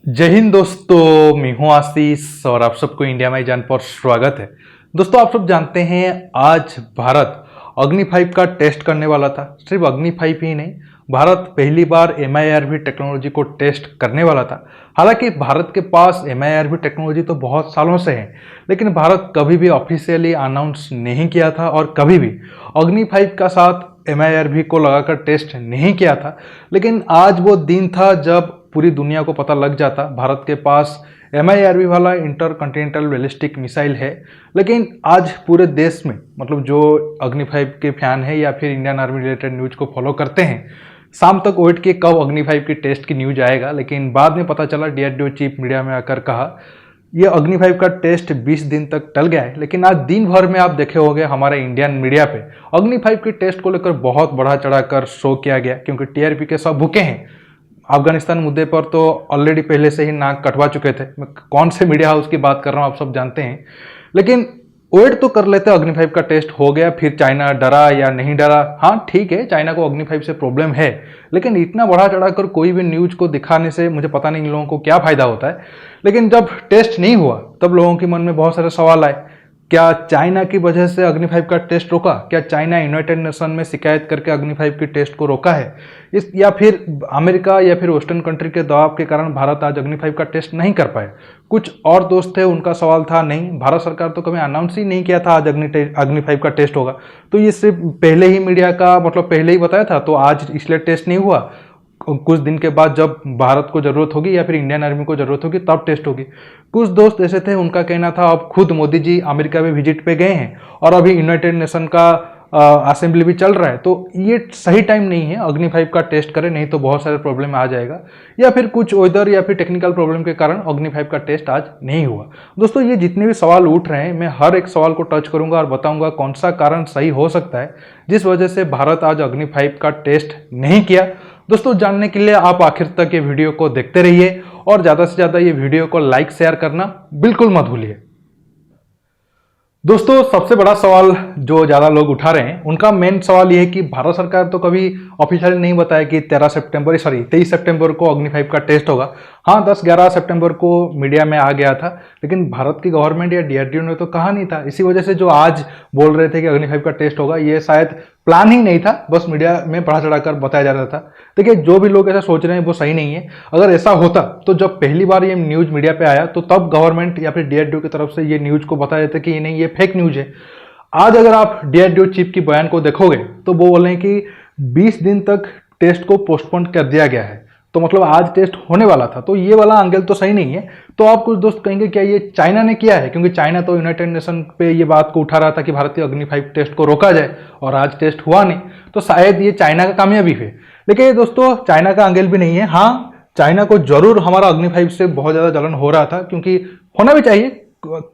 जय हिंद दोस्तों, मैं हूं आशीष और आप सबको इंडिया माई जान पर स्वागत है। दोस्तों, आप सब जानते हैं आज भारत अग्नि 5 का टेस्ट करने वाला था। सिर्फ अग्नि 5 ही नहीं, भारत पहली बार MIRV टेक्नोलॉजी को टेस्ट करने वाला था। हालांकि भारत के पास MIRV टेक्नोलॉजी तो बहुत सालों से है, लेकिन भारत कभी भी ऑफिशियली अनाउंस नहीं किया था और कभी भी अग्नि 5 का साथ MIRV को लगाकर टेस्ट नहीं किया था। लेकिन आज वो दिन था जब पूरी दुनिया को पता लग जाता भारत के पास MIRV वाला इंटर कॉन्टिनेंटल बैलिस्टिक मिसाइल है। लेकिन आज पूरे देश में, मतलब जो अग्नि 5 के फैन है या फिर इंडियन आर्मी रिलेटेड न्यूज को फॉलो करते हैं, शाम तक वेट किए कब अग्नि 5 की टेस्ट की न्यूज आएगा। लेकिन बाद में पता चला, DRDO चीफ मीडिया में आकर कहा ये अग्नि 5 का टेस्ट 20 दिन तक टल गया है। लेकिन आज दिन भर में आप देखे होंगे हमारे इंडियन मीडिया पे अग्नि 5 के टेस्ट को लेकर बहुत बढ़ा चढ़ाकर शो किया गया, क्योंकि TRP के सब भूखे हैं। अफगानिस्तान मुद्दे पर तो ऑलरेडी पहले से ही नाक कटवा चुके थे। मैं कौन से मीडिया हाउस की बात कर रहा हूँ आप सब जानते हैं। लेकिन वेट तो कर लेते, अग्नि 5 का टेस्ट हो गया, फिर चाइना डरा या नहीं डरा। हाँ ठीक है, चाइना को अग्नि 5 से प्रॉब्लम है, लेकिन इतना बढ़ा चढ़ाकर कोई भी न्यूज को दिखाने से मुझे पता नहीं इन लोगों को क्या फायदा होता है। लेकिन जब टेस्ट नहीं हुआ तब लोगों के मन में बहुत सारे सवाल आए। क्या चाइना की वजह से अग्नि 5 का टेस्ट रोका? क्या चाइना यूनाइटेड नेशन में शिकायत करके अग्नि 5 की टेस्ट को रोका है? या फिर अमेरिका या फिर वेस्टर्न कंट्री के दबाव के कारण भारत आज अग्नि 5 का टेस्ट नहीं कर पाए? कुछ और दोस्त थे, उनका सवाल था नहीं, भारत सरकार तो कभी अनाउंस ही नहीं किया था आज अग्नि 5 का टेस्ट होगा, तो ये सिर्फ पहले ही मीडिया का मतलब पहले ही बताया था, तो आज इसलिए टेस्ट नहीं हुआ। कुछ दिन के बाद जब भारत को जरूरत होगी या फिर इंडियन आर्मी को जरूरत होगी तब टेस्ट होगी। कुछ दोस्त ऐसे थे, उनका कहना था अब खुद मोदी जी अमेरिका में विजिट पे गए हैं और अभी यूनाइटेड नेशन का असेंबली भी चल रहा है, तो ये सही टाइम नहीं है अग्नि 5 का टेस्ट करें, नहीं तो बहुत सारे प्रॉब्लम आ जाएगा। या फिर कुछ वेदर या फिर टेक्निकल प्रॉब्लम के कारण अग्नि 5 का टेस्ट आज नहीं हुआ। दोस्तों, ये जितने भी सवाल उठ रहे हैं, मैं हर एक सवाल को टच करूंगा और बताऊंगा कौन सा कारण सही हो सकता है जिस वजह से भारत आज अग्नि 5 का टेस्ट नहीं किया। दोस्तों, जानने के लिए आप आखिर तक ये वीडियो को देखते रहिए और ज़्यादा से ज़्यादा ये वीडियो को लाइक शेयर करना बिल्कुल मत भूलिए। दोस्तों, सबसे बड़ा सवाल जो ज़्यादा लोग उठा रहे हैं, उनका मेन सवाल ये है कि भारत सरकार तो कभी ऑफिशियली नहीं बताया कि 23 सितंबर को अग्नि 5 का टेस्ट होगा। हाँ, 10-11 सितंबर को मीडिया में आ गया था, लेकिन भारत की गवर्नमेंट या DRDO ने तो कहा नहीं था। इसी वजह से जो आज बोल रहे थे कि अग्नि 5 का टेस्ट होगा, ये शायद प्लान ही नहीं था, बस मीडिया में बढ़ा चढ़ाकर बताया जा रहा था। देखिए, जो भी लोग ऐसा सोच रहे हैं वो सही नहीं है। अगर ऐसा होता तो जब पहली बार ये न्यूज मीडिया पे आया तो तब गवर्नमेंट या फिर DRDO की तरफ से ये न्यूज को बताया जाता कि ये नहीं, ये फेक न्यूज है। आज अगर आप DRDO चीफ की बयान को देखोगे तो वो बोले कि 20 दिन तक टेस्ट को पोस्टपोन कर दिया गया है, तो मतलब आज टेस्ट होने वाला था, तो ये वाला एंगल तो सही नहीं है। तो आप कुछ दोस्त कहेंगे क्या ये चाइना ने किया है, क्योंकि चाइना तो यूनाइटेड नेशन पे ये बात को उठा रहा था कि भारतीय अग्नि 5 टेस्ट को रोका जाए और आज टेस्ट हुआ नहीं, तो शायद ये चाइना का कामयाबी है। लेकिन ये दोस्तों चाइना का एंगल भी नहीं है। हाँ, चाइना को जरूर हमारा अग्नि 5 से बहुत ज्यादा जलन हो रहा था, क्योंकि होना भी चाहिए।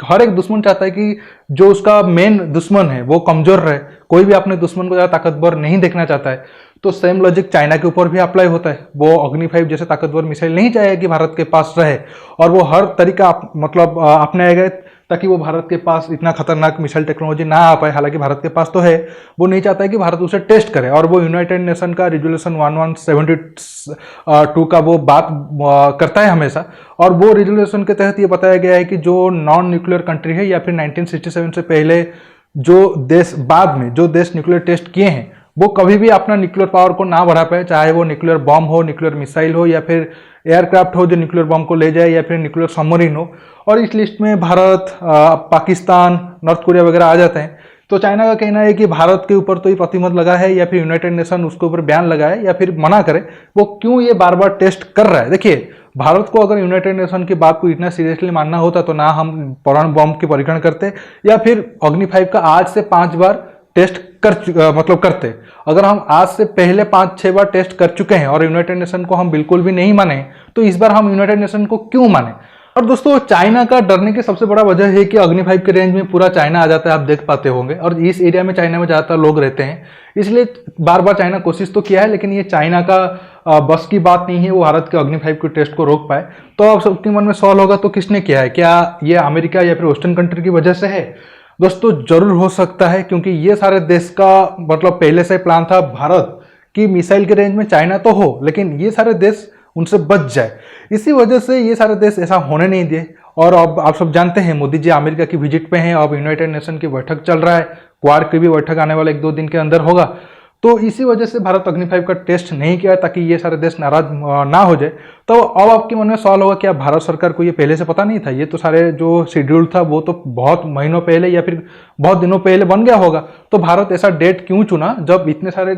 हर एक दुश्मन चाहता है कि जो उसका मेन दुश्मन है वो कमजोर रहे। कोई भी अपने दुश्मन को ज्यादा ताकतवर नहीं देखना चाहता है। तो सेम लॉजिक चाइना के ऊपर भी अप्लाई होता है। वो अग्नि 5 जैसे ताकतवर मिसाइल नहीं चाहेगा कि भारत के पास रहे, और वो हर तरीका मतलब अपनाएगा ताकि वो भारत के पास इतना खतरनाक मिसाइल टेक्नोलॉजी ना आ पाए। हालांकि भारत के पास तो है, वो नहीं चाहता है कि भारत उसे टेस्ट करे, और वो यूनाइटेड नेशन का रिजोल्यूशन 1172 का वो बात करता है हमेशा। और वो रिजोल्यूशन के तहत ये बताया गया है कि जो नॉन न्यूक्लियर कंट्री है या फिर 1967 से पहले जो देश, बाद में जो देश न्यूक्लियर टेस्ट किए हैं, वो कभी भी अपना न्यूक्लियर पावर को ना बढ़ा पाए, चाहे वो न्यूक्लियर बॉम्ब हो, न्यूक्लियर मिसाइल हो, या फिर एयरक्राफ्ट हो जो न्यूक्लियर बॉम्ब को ले जाए, या फिर न्यूक्लियर सबमरीन हो। और इस लिस्ट में भारत, पाकिस्तान, नॉर्थ कोरिया वगैरह आ जाते हैं। तो चाइना का कहना है कि भारत के ऊपर तो ये प्रतिबंध लगा है, या फिर यूनाइटेड नेशन उसके ऊपर बैन लगाए या फिर मना करे, वो क्यों ये बार बार टेस्ट कर रहा है। देखिए, भारत को अगर यूनाइटेड नेशन की बात को इतना सीरियसली मानना होता तो ना हम परमाणु बॉम्ब की परीक्षण करते, या फिर अग्नि 5 का आज से 5 बार टेस्ट करते। अगर हम आज से पहले 5-6 बार टेस्ट कर चुके हैं और यूनाइटेड नेशन को हम बिल्कुल भी नहीं माने, तो इस बार हम यूनाइटेड नेशन को क्यों माने। और दोस्तों, चाइना का डरने की सबसे बड़ा वजह है कि अग्नि 5 के रेंज में पूरा चाइना आ जाता है, आप देख पाते होंगे, और इस एरिया में चाइना में ज्यादातर लोग रहते हैं, इसलिए बार बार चाइना कोशिश तो किया है, लेकिन ये चाइना का बस की बात नहीं है वो भारत के अग्नि 5 के टेस्ट को रोक पाए। तो अब सबके मन में सवाल होगा, तो किसने किया है? क्या ये अमेरिका या फिर वेस्टर्न कंट्री की वजह से है? दोस्तों, जरूर हो सकता है, क्योंकि ये सारे देश का मतलब पहले से प्लान था भारत की मिसाइल के रेंज में चाइना तो हो, लेकिन ये सारे देश उनसे बच जाए। इसी वजह से ये सारे देश ऐसा होने नहीं दिए। और अब आप सब जानते हैं मोदी जी अमेरिका की विजिट पे हैं, अब यूनाइटेड नेशन की बैठक चल रहा है, क्वाड की भी बैठक आने वाले 1-2 दिन के अंदर होगा। तो इसी वजह से भारत अग्नि 5 का टेस्ट नहीं किया ताकि ये सारे देश नाराज ना हो जाए। तो अब आपके मन में सवाल होगा क्या भारत सरकार को ये पहले से पता नहीं था? ये तो सारे जो शेड्यूल था वो तो बहुत महीनों पहले या फिर बहुत दिनों पहले बन गया होगा। तो भारत ऐसा डेट क्यों चुना जब इतने सारे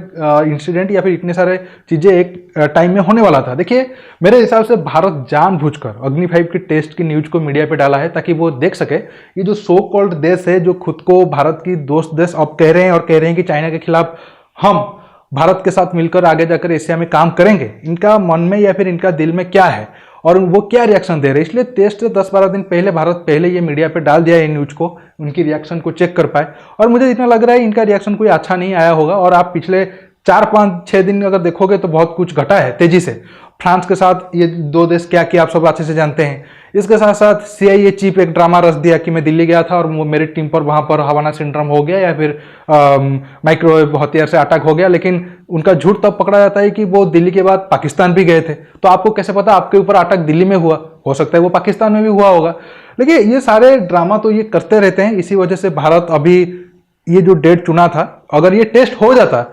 इंसिडेंट या फिर इतने सारे चीजें एक टाइम में होने वाला था? देखिए, मेरे हिसाब से भारत जानबूझकर अग्नि 5 की टेस्ट की न्यूज को मीडिया पे डाला है ताकि वो देख सके ये जो सो कॉल्ड देश है जो खुद को भारत की दोस्त देश अब कह रहे हैं और कह रहे हैं कि चाइना के खिलाफ हम भारत के साथ मिलकर आगे जाकर एशिया में काम करेंगे, इनका मन में या फिर इनका दिल में क्या है और वो क्या रिएक्शन दे रहे हैं। इसलिए टेस्ट से 10-12 दिन पहले भारत पहले ये मीडिया पे डाल दिया है न्यूज को, उनकी रिएक्शन को चेक कर पाए। और मुझे इतना लग रहा है इनका रिएक्शन कोई अच्छा नहीं आया होगा। और आप पिछले 4-5-6 दिन अगर देखोगे तो बहुत कुछ घटा है तेजी से। फ्रांस के साथ ये 2 देश क्या किया आप सब अच्छे से जानते हैं। इसके साथ साथ CIA चीफ एक ड्रामा रच दिया कि मैं दिल्ली गया था और मेरी टीम पर वहां पर हवाना सिंड्रोम हो गया या फिर माइक्रोवेव हथियार से अटैक हो गया, लेकिन उनका झूठ तब पकड़ा जाता है कि वो दिल्ली के बाद पाकिस्तान भी गए थे। तो आपको कैसे पता आपके ऊपर अटैक दिल्ली में हुआ? हो सकता है वो पाकिस्तान में भी हुआ होगा। लेकिन ये सारे ड्रामा तो ये करते रहते हैं। इसी वजह से भारत अभी ये जो डेट चुना था, अगर ये टेस्ट हो जाता,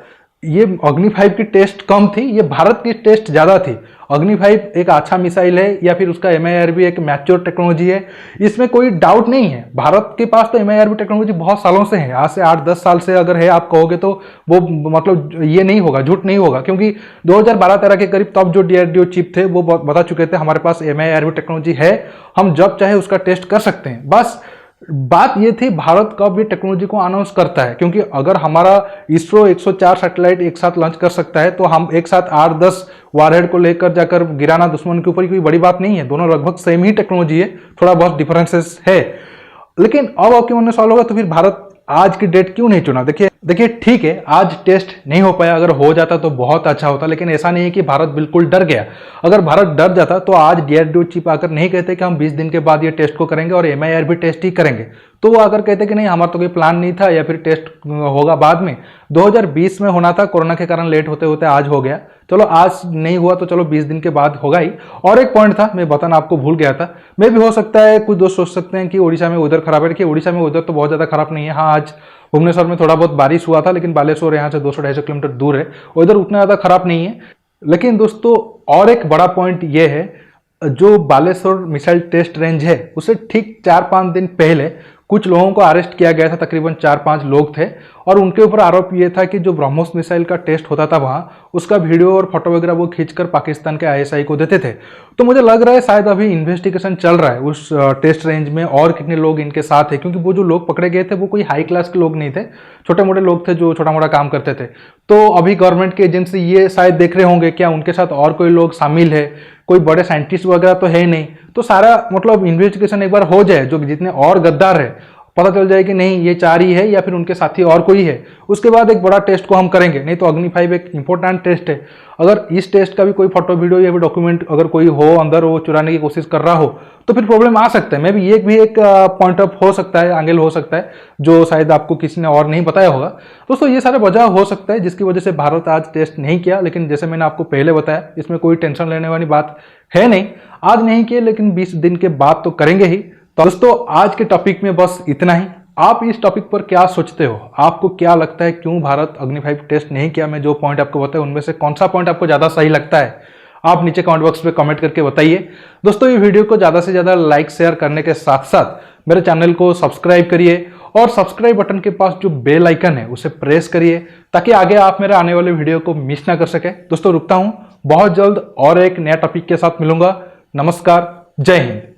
ये अग्नि 5 की टेस्ट कम थी, ये भारत की टेस्ट ज्यादा थी। अग्नि 5 एक अच्छा मिसाइल है या फिर उसका MIRV एक मैच्योर टेक्नोलॉजी है, इसमें कोई डाउट नहीं है। भारत के पास तो MIRV टेक्नोलॉजी बहुत सालों से है, आज से 8-10 साल से अगर है आप कहोगे तो वो मतलब ये नहीं होगा, झूठ नहीं होगा। क्योंकि 2012-13 के करीब तब जो DRDO चीफ थे वो बता चुके थे हमारे पास MIRV टेक्नोलॉजी है, हम जब चाहे उसका टेस्ट कर सकते हैं। बस बात ये थी भारत कब ये टेक्नोलॉजी को अनाउंस करता है, क्योंकि अगर हमारा इसरो 104 सैटेलाइट एक साथ लॉन्च कर सकता है तो हम एक साथ 8-10 वारहेड को लेकर जाकर गिराना दुश्मन के ऊपर कोई बड़ी बात नहीं है। दोनों लगभग सेम ही टेक्नोलॉजी है, थोड़ा बहुत डिफरेंसेस है। लेकिन अब आपके मन में सवाल होगा तो फिर भारत आज की डेट क्यों नहीं चुना? देखिए ठीक है, आज टेस्ट नहीं हो पाया, अगर हो जाता तो बहुत अच्छा होता। लेकिन ऐसा नहीं है कि भारत बिल्कुल डर गया। अगर भारत डर जाता तो आज DRDO चीफ आकर नहीं कहते कि हम 20 दिन के बाद ये टेस्ट को करेंगे और MIRV टेस्ट ही करेंगे। तो वो अगर कहते कि नहीं हमारा तो कोई प्लान नहीं था या फिर टेस्ट होगा बाद में, 2020 में होना था, कोरोना के कारण लेट होते होते आज हो गया। चलो आज नहीं हुआ तो चलो 20 दिन के बाद होगा ही। और एक पॉइंट था मैं बताना आपको भूल गया था, मे भी हो सकता है कुछ दोस्त सोच सकते हैं कि उड़ीसा में वेदर खराब है। देखिए उड़ीसा में वेदर तो बहुत ज्यादा खराब नहीं है। हाँ, आज भुवनेश्वर में थोड़ा बहुत बारिश हुआ था, लेकिन बालेश्वर यहाँ से 200-250 किलोमीटर दूर है, वेदर उतना ज्यादा खराब नहीं है। लेकिन दोस्तों और एक बड़ा पॉइंट ये है, जो बालेश्वर मिसाइल टेस्ट रेंज है उसे ठीक 4-5 दिन पहले कुछ लोगों को अरेस्ट किया गया था, तकरीबन 4-5 लोग थे और उनके ऊपर आरोप ये था कि जो ब्रह्मोस मिसाइल का टेस्ट होता था वहां, उसका वीडियो और फोटो वगैरह वो खींचकर पाकिस्तान के ISI को देते थे। तो मुझे लग रहा है शायद अभी इन्वेस्टिगेशन चल रहा है उस टेस्ट रेंज में और कितने लोग इनके साथ है, क्योंकि वो जो लोग पकड़े गए थे वो कोई हाई क्लास के लोग नहीं थे, छोटे मोटे लोग थे जो छोटा मोटा काम करते थे। तो अभी गवर्नमेंट के एजेंसी ये शायद देख रहे होंगे क्या उनके साथ और कोई लोग शामिल है, कोई बड़े साइंटिस्ट वगैरह तो है नहीं। तो सारा मतलब इन्वेस्टिगेशन एक बार हो जाए, जो जितने और गद्दार है पता चल जाए कि नहीं ये 4 ही है या फिर उनके साथी और कोई है, उसके बाद एक बड़ा टेस्ट को हम करेंगे। नहीं तो अग्नि 5 एक इंपॉर्टेंट टेस्ट है। अगर इस टेस्ट का भी कोई फोटो वीडियो या फिर डॉक्यूमेंट अगर कोई हो अंदर, वो चुराने की कोशिश कर रहा हो तो फिर प्रॉब्लम आ सकता है। मैं भी एक पॉइंट ऑफ हो सकता है, एंगल हो सकता है जो शायद आपको किसी ने और नहीं बताया होगा। दोस्तों ये सारे वजह हो सकता है जिसकी वजह से भारत आज टेस्ट नहीं किया। लेकिन जैसे मैंने आपको पहले बताया, इसमें कोई टेंशन लेने वाली बात है नहीं। आज नहीं किए लेकिन 20 दिन के बाद तो करेंगे ही। तो दोस्तों आज के टॉपिक में बस इतना ही। आप इस टॉपिक पर क्या सोचते हो? आपको क्या लगता है क्यों भारत अग्नि 5 टेस्ट नहीं किया? मैं जो पॉइंट आपको बताया उनमें से कौन सा पॉइंट आपको ज्यादा सही लगता है? आप नीचे कमेंट बॉक्स में कमेंट करके बताइए। दोस्तों ये वीडियो को ज्यादा से ज्यादा लाइक शेयर करने के साथ साथ मेरे चैनल को सब्सक्राइब करिए और सब्सक्राइब बटन के पास जो बेल आइकन है उसे प्रेस करिए ताकि आगे आप मेरे आने वाले वीडियो को मिस ना कर सके। दोस्तों रुकता हूं, बहुत जल्द और एक नया टॉपिक के साथ मिलूंगा। नमस्कार, जय हिंद।